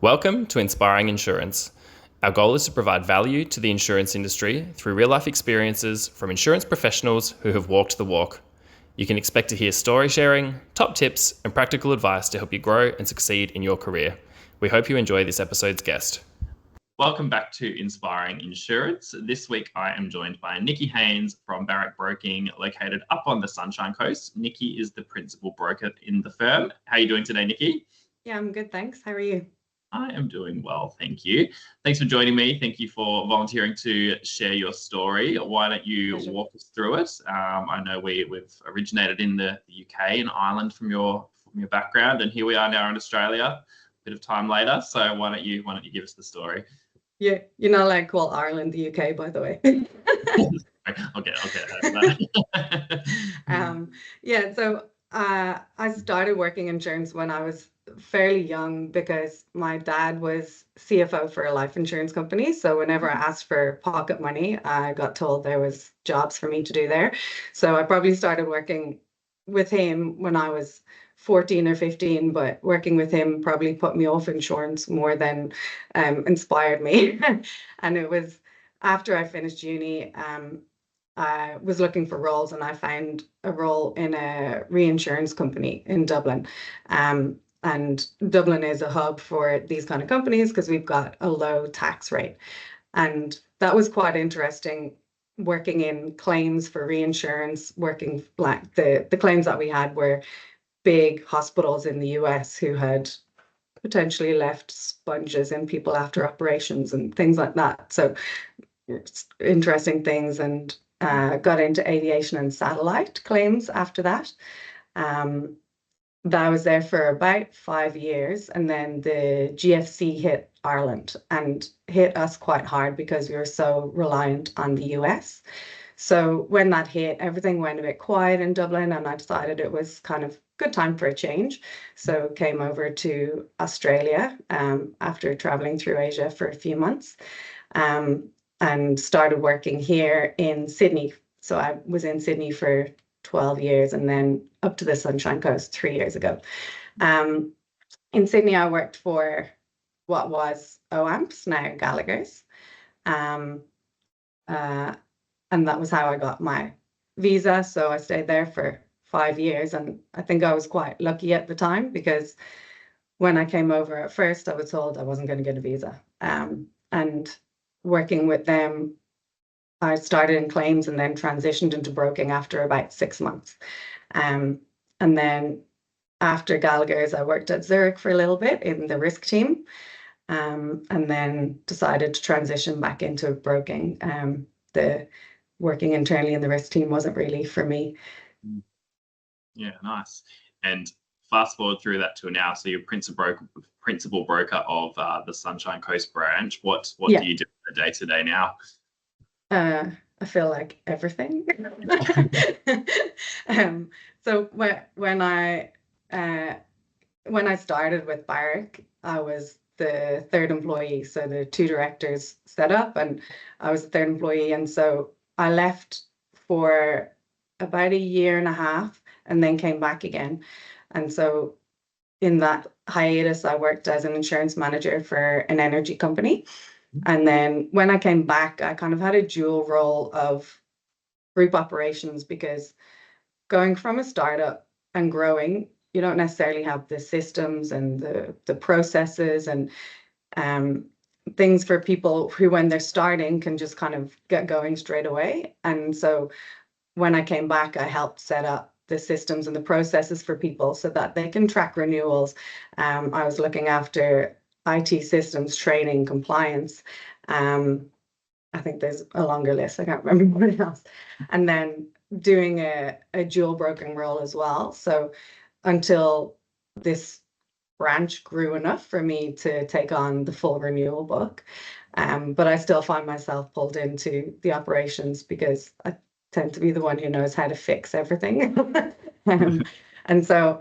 Welcome to Inspiring Insurance. Our goal is to provide value to the insurance industry through real-life experiences from insurance professionals who have walked the walk. You can expect to hear story sharing, top tips, and practical advice to help you grow and succeed in your career. We hope you enjoy this episode's guest. Welcome back to Inspiring Insurance. This week I am joined by Nici Haynes from Barrack Broking, located up on the Sunshine Coast. Nici is the principal broker in the firm. How are you doing today, Nici? Yeah, I'm good, thanks. How are you? I am doing well, thank you. Thanks for joining me. Thank you for volunteering to share your story. Why don't you walk us through it? I know we've originated in the UK and Ireland from your background, and here we are now in Australia, a bit of time later. So why don't you give us the story? Yeah, you're not allowed to call Ireland the UK, by the way. Okay. So I started working insurance when I was fairly young because my dad was CFO for a life insurance company. So whenever I asked for pocket money, I got told there was jobs for me to do there. So I probably started working with him when I was 14 or 15, but working with him probably put me off insurance more than inspired me. And it was after I finished uni, I was looking for roles and I found a role in a reinsurance company in Dublin. And Dublin is a hub for these kind of companies because we've got a low tax rate. And that was quite interesting, working in claims for reinsurance, working like the claims that we had were big hospitals in the US who had potentially left sponges in people after operations and things like that. So interesting things, and got into aviation and satellite claims after that. I was there for about 5 years, and then the GFC hit Ireland and hit us quite hard because we were so reliant on the US. So when that hit, everything went a bit quiet in Dublin, and I decided it was kind of good time for a change. So came over to Australia after traveling through Asia for a few months, and started working here in Sydney. So I was in Sydney for 12 years and then up to the Sunshine Coast 3 years ago. In Sydney, I worked for what was OAMPS, now Gallagher's. And that was how I got my visa. So I stayed there for 5 years. And I think I was quite lucky at the time because when I came over at first, I was told I wasn't going to get a visa. And working with them, I started in claims and then transitioned into broking after about 6 months. And then after Gallagher's, I worked at Zurich for a little bit in the risk team, and then decided to transition back into broking. The working internally in the risk team wasn't really for me. Yeah, nice. And fast forward through that to now, so you're principal broker of the Sunshine Coast branch. What do you do on a day-to-day now? I feel like everything. So when I started with Barrack, I was the third employee. So the two directors set up, and I was the third employee. And so I left for about a year and a half, and then came back again. And so in that hiatus, I worked as an insurance manager for an energy company. And then when I came back, I kind of had a dual role of group operations, because going from a startup and growing, you don't necessarily have the systems and the processes and things for people who, when they're starting, can just kind of get going straight away. And so when I came back, I helped set up the systems and the processes for people so that they can track renewals. I was looking after IT systems, training, compliance. I think there's a longer list. I can't remember what else. And then doing a dual broking role as well. So until this branch grew enough for me to take on the full renewal book. But I still find myself pulled into the operations because I tend to be the one who knows how to fix everything. And so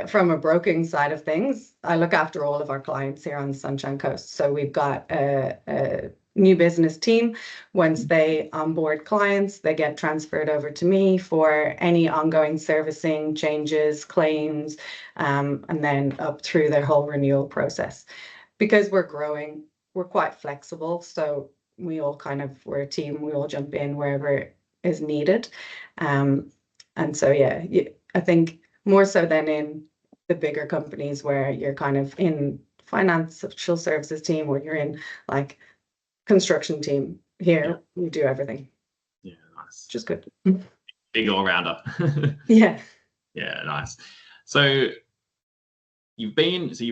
from a broking side of things, I look after all of our clients here on the Sunshine Coast. So we've got a new business team. Once they onboard clients, they get transferred over to me for any ongoing servicing, changes, claims, and then up through their whole renewal process. Because we're growing, we're quite flexible. So we're a team, we all jump in wherever is needed. And so, yeah, I think more so than in the bigger companies where you're kind of in financial services team or you're in like construction team. Yeah. Here, we do everything, Yeah, nice. which is good. Big all-rounder. Yeah. Yeah, nice. So you've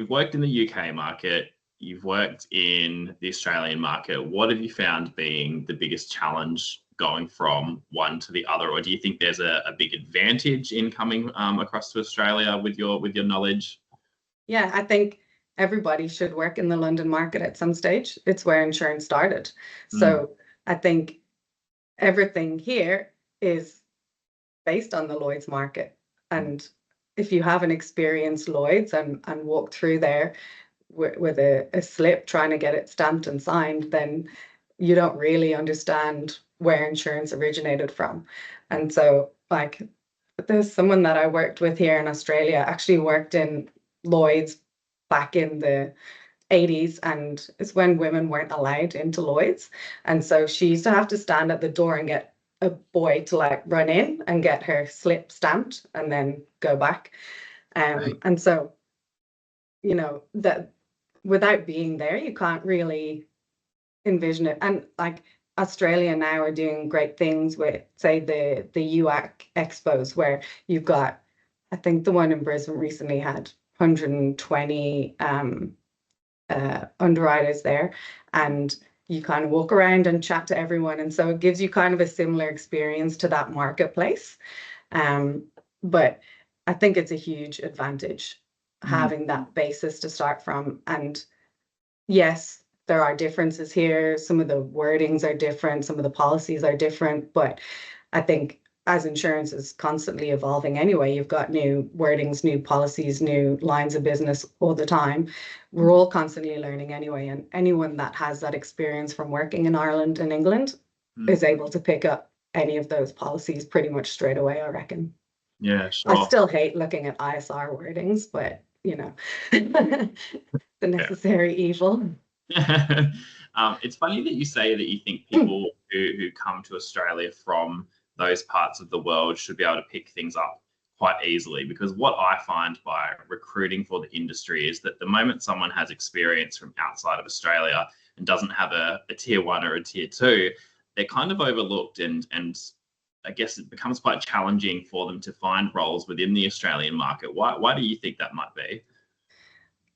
worked in the UK market, you've worked in the Australian market. What have you found being the biggest challenge going from one to the other? Or do you think there's a big advantage in coming across to Australia with your knowledge? Yeah, I think everybody should work in the London market at some stage. It's where insurance started. So I think everything here is based on the Lloyd's market. And if you haven't experienced Lloyd's and walked through there with a slip trying to get it stamped and signed, then you don't really understand where insurance originated from. And so, like, there's someone that I worked with here in Australia, actually worked in Lloyd's back in the 80s, and it's when women weren't allowed into Lloyd's. And so she used to have to stand at the door and get a boy to like run in and get her slip stamped and then go back. And so, that without being there, you can't really envision it. And like Australia now are doing great things with, say, the UAC expos, where you've got, I think the one in Brisbane recently had 120 underwriters there, and you kind of walk around and chat to everyone. And so it gives you kind of a similar experience to that marketplace. But I think it's a huge advantage having that basis to start from. And yes, there are differences here. Some of the wordings are different, some of the policies are different, but I think as insurance is constantly evolving anyway, you've got new wordings, new policies, new lines of business all the time. We're all constantly learning anyway, and anyone that has that experience from working in Ireland and England is able to pick up any of those policies pretty much straight away, I reckon. Yeah, sure. I still hate looking at ISR wordings, but the necessary evil. It's funny that you say that you think people who come to Australia from those parts of the world should be able to pick things up quite easily, because what I find by recruiting for the industry is that the moment someone has experience from outside of Australia and doesn't have a tier 1 or a tier 2, they're kind of overlooked, and I guess it becomes quite challenging for them to find roles within the Australian market. Why do you think that might be?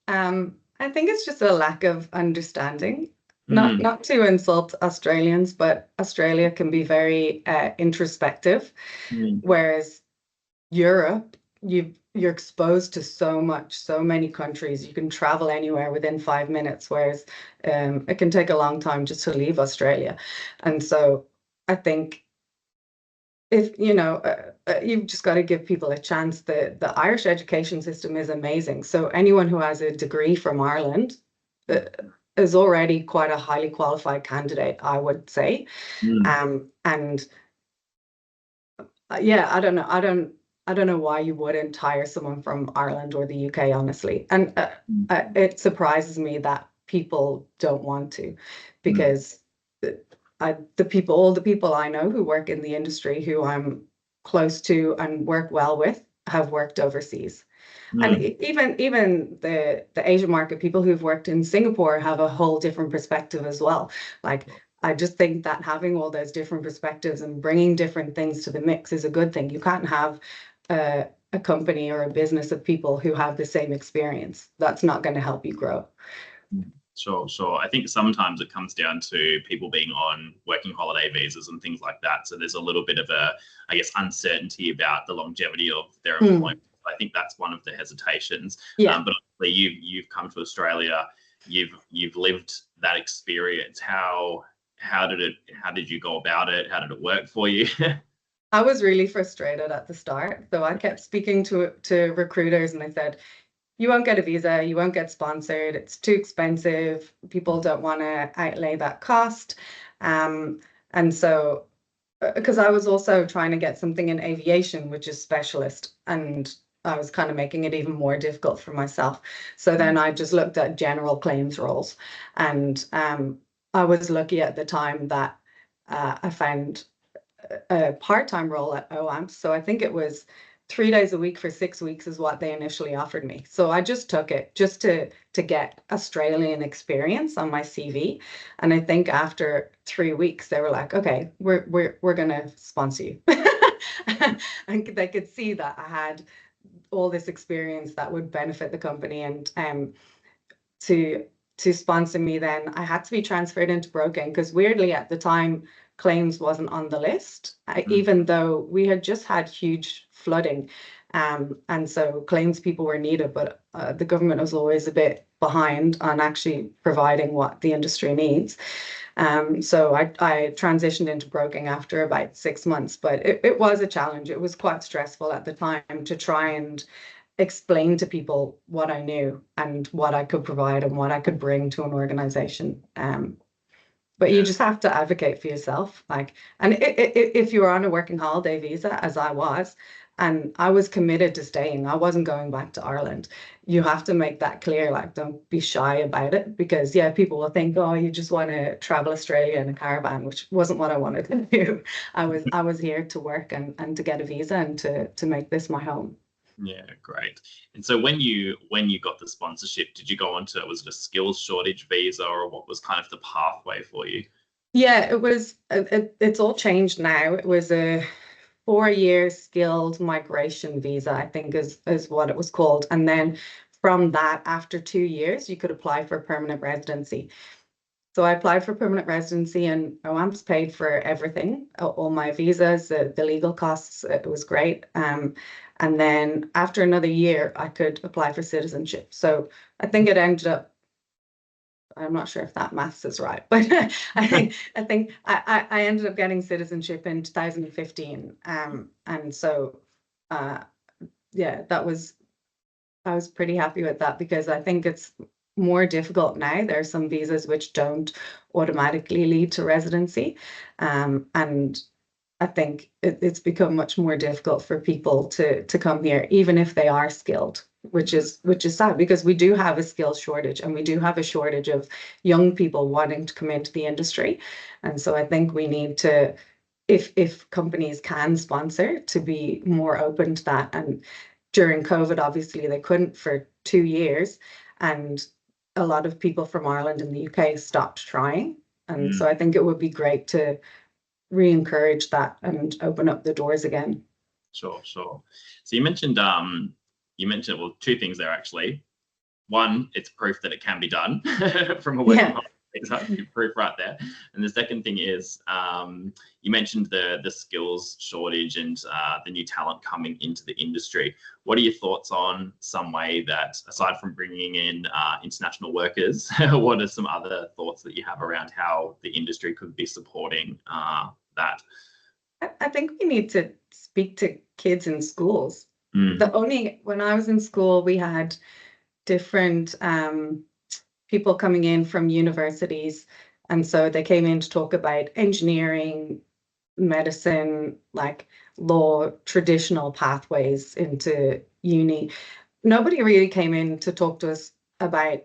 I think it's just a lack of understanding. Not to insult Australians, but Australia can be very introspective, whereas Europe, you're exposed to so many countries. You can travel anywhere within 5 minutes, whereas it can take a long time just to leave Australia. And so I think if you've just got to give people a chance. The Irish education system is amazing. So anyone who has a degree from Ireland is already quite a highly qualified candidate, I would say. And yeah, I don't know. I don't know why you wouldn't hire someone from Ireland or the UK, honestly. And it surprises me that people don't want to, because all the people I know who work in the industry, who I'm close to and work well with, have worked overseas. And even the Asian market, people who've worked in Singapore have a whole different perspective as well. Like, I just think that having all those different perspectives and bringing different things to the mix is a good thing. You can't have a company or a business of people who have the same experience. That's not going to help you grow. Sure. I think sometimes it comes down to people being on working holiday visas and things like that. So there's a little bit of uncertainty about the longevity of their employment. I think that's one of the hesitations. Yeah. But obviously you've come to Australia, you've lived that experience. How did you go about it? How did it work for you? I was really frustrated at the start. So I kept speaking to recruiters, and I said, you won't get a visa, you won't get sponsored, it's too expensive, people don't want to outlay that cost. And so, because I was also trying to get something in aviation, which is specialist, and I was kind of making it even more difficult for myself. So then I just looked at general claims roles, and I was lucky at the time that I found a part-time role at OAMP. So I think it was 3 days a week for 6 weeks is what they initially offered me. So I just took it just to get Australian experience on my CV. And I think after 3 weeks, they were like, okay, we're gonna sponsor you. And they could see that I had all this experience that would benefit the company. And to sponsor me, then I had to be transferred into broking, because weirdly at the time claims wasn't on the list, even though we had just had huge flooding, and so claims people were needed, but the government was always a bit behind on actually providing what the industry needs. So I transitioned into broking after about 6 months, but it was a challenge. It was quite stressful at the time to try and explain to people what I knew and what I could provide and what I could bring to an organization. But you just have to advocate for yourself. Like, and if you're on a working holiday visa, as I was, and I was committed to staying, I wasn't going back to Ireland. You have to make that clear. Like, don't be shy about it, because yeah, people will think, oh, you just want to travel Australia in a caravan, which wasn't what I wanted to do. I was here to work and to get a visa and to make this my home. Yeah, great. And so when you got the sponsorship, did you go on to, was it a skills shortage visa, or what was kind of the pathway for you? Yeah, it was. It's all changed now. It was a 4 year skilled migration visa, I think is what it was called. And then from that, after 2 years, you could apply for permanent residency. So I applied for permanent residency, and OAMPS paid for everything, all my visas, the legal costs. It was great. And then after another year, I could apply for citizenship. So I think it ended up, I'm not sure if that maths is right, but I ended up getting citizenship in 2015. And so yeah, I was pretty happy with that, because I think it's more difficult now. There are some visas which don't automatically lead to residency. And I think it's become much more difficult for people to come here, even if they are skilled, which is sad, because we do have a skills shortage, and we do have a shortage of young people wanting to come into the industry. And so I think we need to, if companies can sponsor, to be more open to that. And during COVID, obviously they couldn't for 2 years, and a lot of people from Ireland and the UK stopped trying. And so I think it would be great to re-encourage that and open up the doors again. Sure. So you mentioned, well, two things there actually. One, it's proof that it can be done from a working holiday visa, proof right there. And the second thing is, you mentioned the skills shortage and the new talent coming into the industry. What are your thoughts on some way that, aside from bringing in international workers, what are some other thoughts that you have around how the industry could be supporting that? I think we need to speak to kids in schools. When I was in school, we had different people coming in from universities. And so they came in to talk about engineering, medicine, like law, traditional pathways into uni. Nobody really came in to talk to us about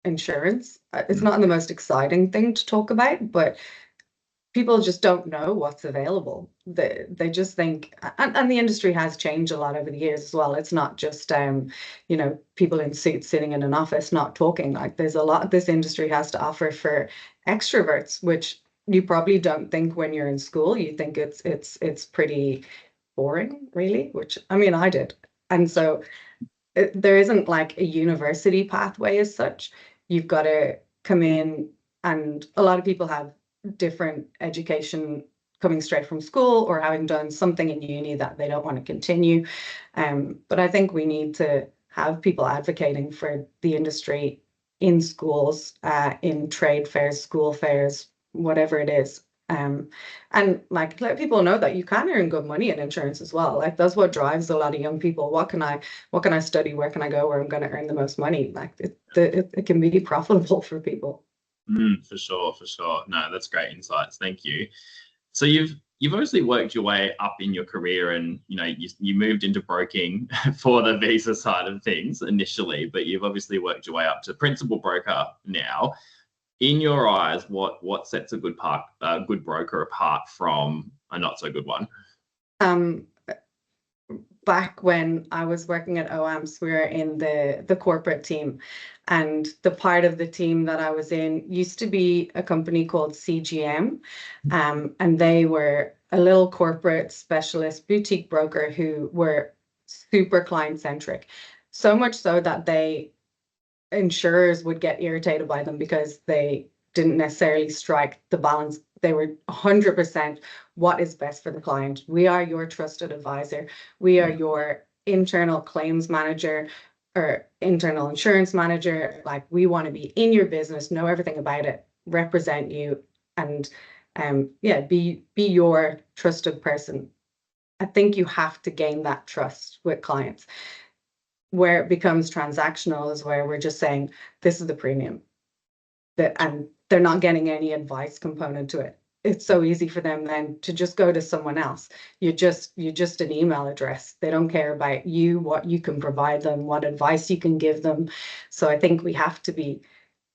insurance. It's not the most exciting thing to talk about, but people just don't know what's available. They just think, and the industry has changed a lot over the years as well. It's not just people in suits sitting in an office not talking. Like, there's a lot this industry has to offer for extroverts, which you probably don't think when you're in school. You think it's pretty boring, really, which I mean I did. And so there isn't like a university pathway as such. You've got to come in, and a lot of people have different education, coming straight from school or having done something in uni that they don't want to continue. But I think we need to have people advocating for the industry in schools, in trade fairs, school fairs, whatever it is. And like let people know that you can earn good money in insurance as well. Like that's what drives a lot of young people. What can I study? Where can I go where I'm going to earn the most money? Like it can be profitable for people. For sure, for sure. No, that's great insights. Thank you. So you've obviously worked your way up in your career, and you moved into broking for the visa side of things initially, but you've obviously worked your way up to principal broker now. In your eyes, what sets a good broker apart from a not so good one? Um, Back when I was working at OAMS, we were in the corporate team, and the part of the team that I was in used to be a company called CGM, and they were a little corporate specialist boutique broker who were super client centric, so much so that insurers would get irritated by them because they didn't necessarily strike the balance. They were 100% what is best for the client. We are your trusted advisor. We are your internal claims manager or internal insurance manager. Like we want to be in your business, know everything about it, represent you, and be your trusted person. I think you have to gain that trust with clients. Where it becomes transactional is where we're just saying, this is the premium, and they're not getting any advice component to it. It's so easy for them then to just go to someone else. You're just an email address. They don't care about you, what you can provide them, what advice you can give them. So I think we have to be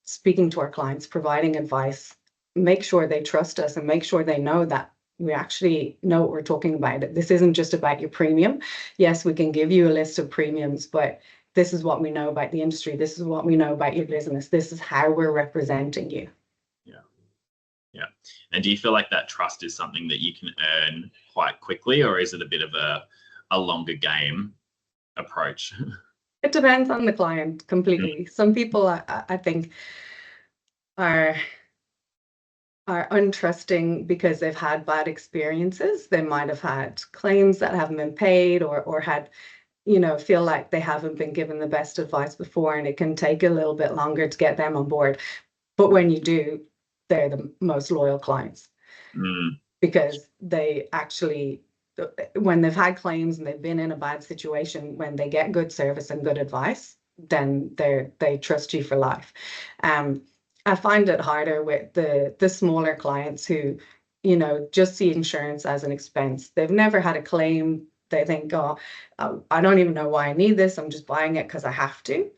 speaking to our clients, providing advice, make sure they trust us and make sure they know that we actually know what we're talking about. This isn't just about your premium. Yes, we can give you a list of premiums, but this is what we know about the industry. This is what we know about your business. This is how we're representing you. Yeah. And do you feel like that trust is something that you can earn quite quickly, or is it a bit of a longer game approach? It depends on the client completely. Some people I think are untrusting because they've had bad experiences. They might have had claims that haven't been paid, or had, feel like they haven't been given the best advice before, and it can take a little bit longer to get them on board. But when you do, they're the most loyal clients because they actually, when they've had claims and they've been in a bad situation, when they get good service and good advice, then they trust you for life. I find it harder with the smaller clients who, just see insurance as an expense. They've never had a claim. They think, oh, I don't even know why I need this. I'm just buying it because I have to.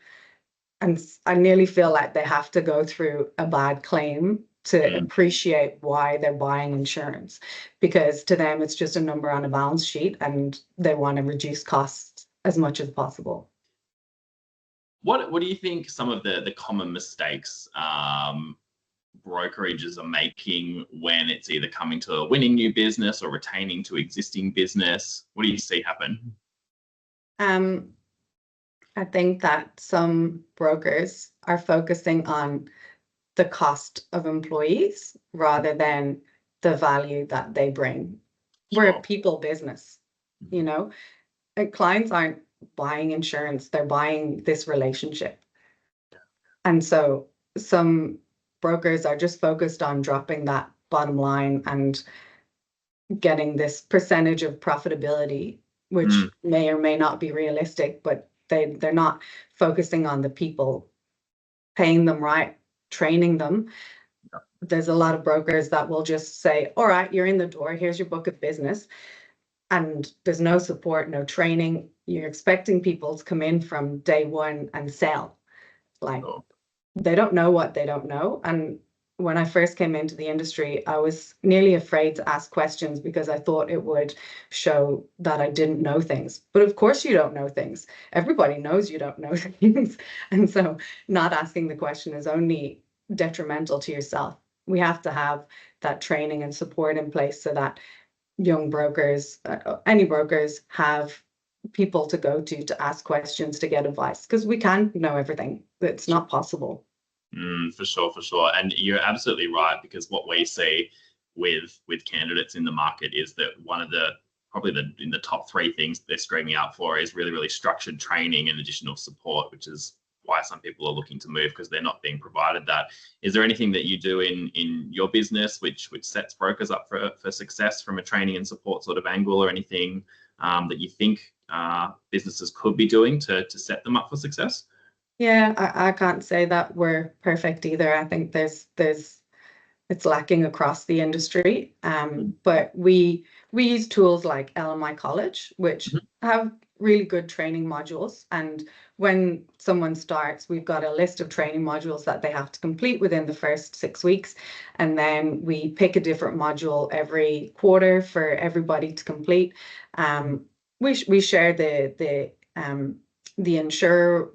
And I nearly feel like they have to go through a bad claim to appreciate why they're buying insurance, because to them it's just a number on a balance sheet and they want to reduce costs as much as possible. What do you think some of the common mistakes brokerages are making when it's either coming to winning new business or retaining to existing business? What do you see happen? I think that some brokers are focusing on the cost of employees rather than the value that they bring. We're a people business, and clients aren't buying insurance, they're buying this relationship. And so some brokers are just focused on dropping that bottom line and getting this percentage of profitability, which may or may not be realistic, but they're not focusing on the people, paying them right, training them. There's a lot of brokers that will just say, all right, you're in the door, here's your book of business. And there's no support, no training. You're expecting people to come in from day one and sell. Like, they don't know what they don't know. And when I first came into the industry, I was nearly afraid to ask questions because I thought it would show that I didn't know things. But of course you don't know things. Everybody knows you don't know things. And so not asking the question is only detrimental to yourself. We have to have that training and support in place so that young brokers, any brokers, have people to go to ask questions, to get advice, because we can't know everything. It's not possible. For sure. And you're absolutely right, because what we see with candidates in the market is that one of the in the top three things they're screaming out for is really, really structured training and additional support, which is why some people are looking to move, because they're not being provided that. Is there anything that you do in your business which sets brokers up for success from a training and support sort of angle, or anything that you think businesses could be doing to set them up for success? Yeah, I can't say that we're perfect either. I think it's lacking across the industry. But we use tools like LMI College, which have really good training modules. And when someone starts, we've got a list of training modules that they have to complete within the first 6 weeks. And then we pick a different module every quarter for everybody to complete. We share the insurer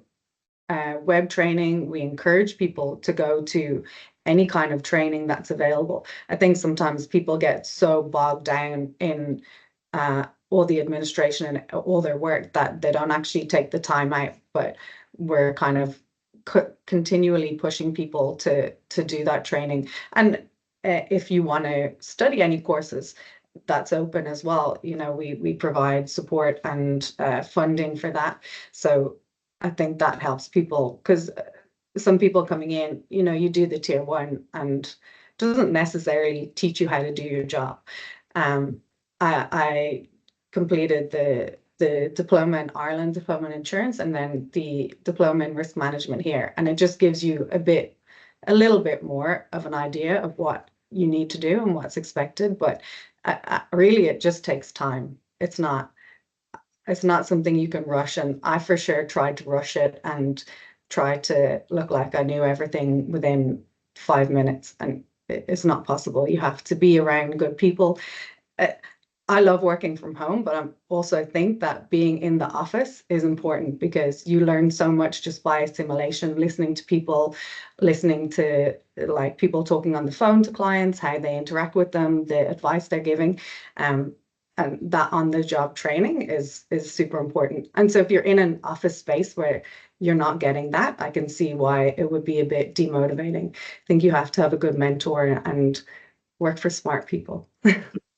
web training. We encourage people to go to any kind of training that's available. I think sometimes people get so bogged down in all the administration and all their work that they don't actually take the time out, but we're kind of continually pushing people to do that training. And if you want to study any courses, that's open as well. You know, we provide support and funding for that. So I think that helps people, because some people coming in, you know, you do the tier 1 and doesn't necessarily teach you how to do your job. I completed the diploma in Ireland, diploma in insurance, and then the diploma in risk management here. And it just gives you a little bit more of an idea of what you need to do and what's expected. But really, it just takes time. It's not something you can rush. And I for sure tried to rush it and try to look like I knew everything within 5 minutes. And it's not possible. You have to be around good people. I love working from home, but I also think that being in the office is important, because you learn so much just by assimilation, listening to people, listening to like people talking on the phone to clients, how they interact with them, the advice they're giving. And that on-the-job training is super important. And so if you're in an office space where you're not getting that, I can see why it would be a bit demotivating. I think you have to have a good mentor and work for smart people.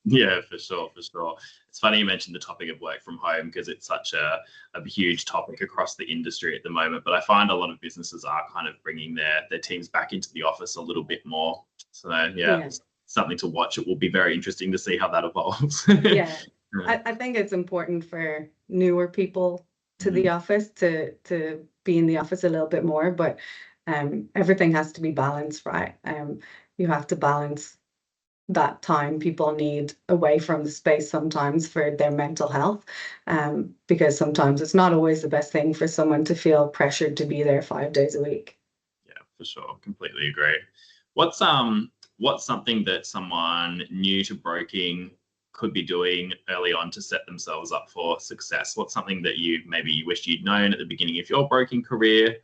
Yeah, for sure. It's funny you mentioned the topic of work from home, because it's such a huge topic across the industry at the moment. But I find a lot of businesses are kind of bringing their teams back into the office a little bit more. So yeah. Something to watch. It will be very interesting to see how that evolves. Yeah, I think it's important for newer people to the office to be in the office a little bit more, but everything has to be balanced, right? You have to balance that time people need away from the space sometimes for their mental health, because sometimes it's not always the best thing for someone to feel pressured to be there 5 days a week. Yeah, for sure. Completely agree. What's something that someone new to broking could be doing early on to set themselves up for success? What's something that you wished you'd known at the beginning of your broking career?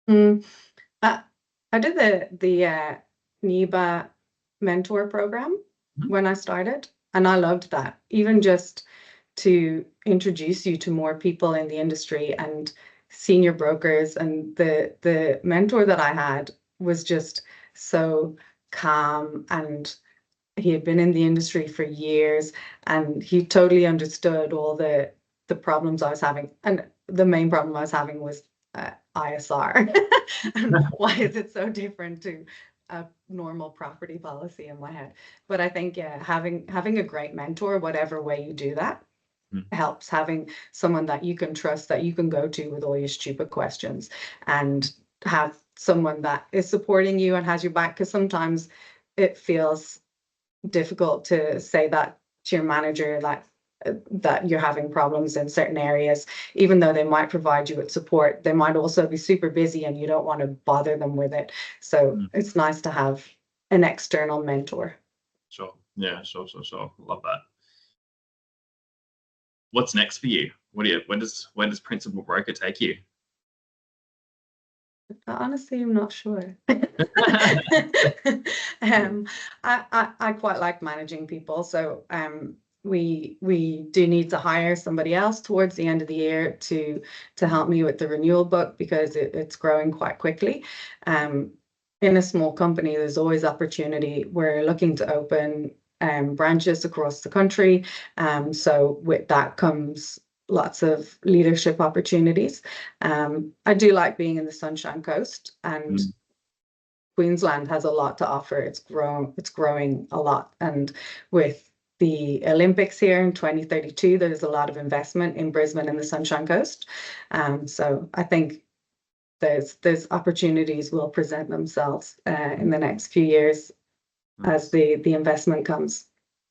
I did the NIBA mentor program when I started, and I loved that. Even just to introduce you to more people in the industry and senior brokers, and the mentor that I had was just so calm, and he had been in the industry for years, and he totally understood all the problems I was having. And the main problem I was having was ISR. And why is it so different to a normal property policy in my head? But I think, yeah, having a great mentor, whatever way you do that, helps. Having someone that you can trust, that you can go to with all your stupid questions, and have someone that is supporting you and has your back, because sometimes it feels difficult to say that to your manager, that you're having problems in certain areas. Even though they might provide you with support, they might also be super busy and you don't want to bother them with it. So it's nice to have an external mentor. Sure. Yeah, sure. Love that. What's next for you? When does Principal Broker take you? Honestly, I'm not sure. I quite like managing people, so we do need to hire somebody else towards the end of the year to help me with the renewal book, because it's growing quite quickly. In a small company, there's always opportunity. We're looking to open branches across the country, so with that comes lots of leadership opportunities. I do like being in the Sunshine Coast, and Queensland has a lot to offer. It's growing a lot, and with the Olympics here in 2032, there's a lot of investment in Brisbane and the Sunshine Coast. So I think there's opportunities will present themselves in the next few years as the investment comes.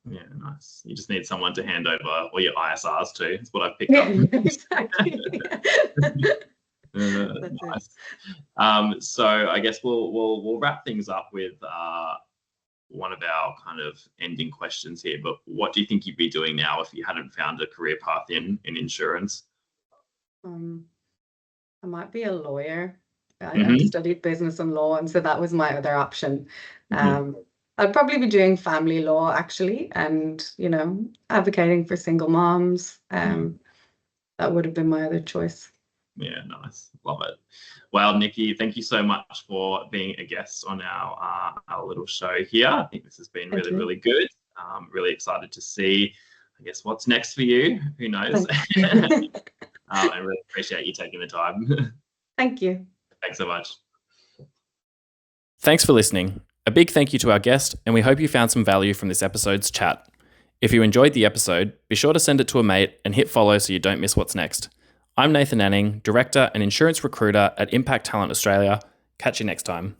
Yeah, nice. You just need someone to hand over all your ISRs to. That's what I've picked up. Exactly. Nice. So I guess we'll wrap things up with one of our kind of ending questions here. But what do you think you'd be doing now if you hadn't found a career path in insurance? I might be a lawyer. I studied business and law, and so that was my other option. I'd probably be doing family law, actually, and, advocating for single moms. That would have been my other choice. Yeah, nice. Love it. Well, Nici, thank you so much for being a guest on our little show here. I think this has been really, really good. Really excited to see, I guess, what's next for you. Who knows? I really appreciate you taking the time. Thank you. Thanks so much. Thanks for listening. A big thank you to our guest, and we hope you found some value from this episode's chat. If you enjoyed the episode, be sure to send it to a mate and hit follow so you don't miss what's next. I'm Nathan Anning, Director and Insurance Recruiter at Impact Talent Australia. Catch you next time.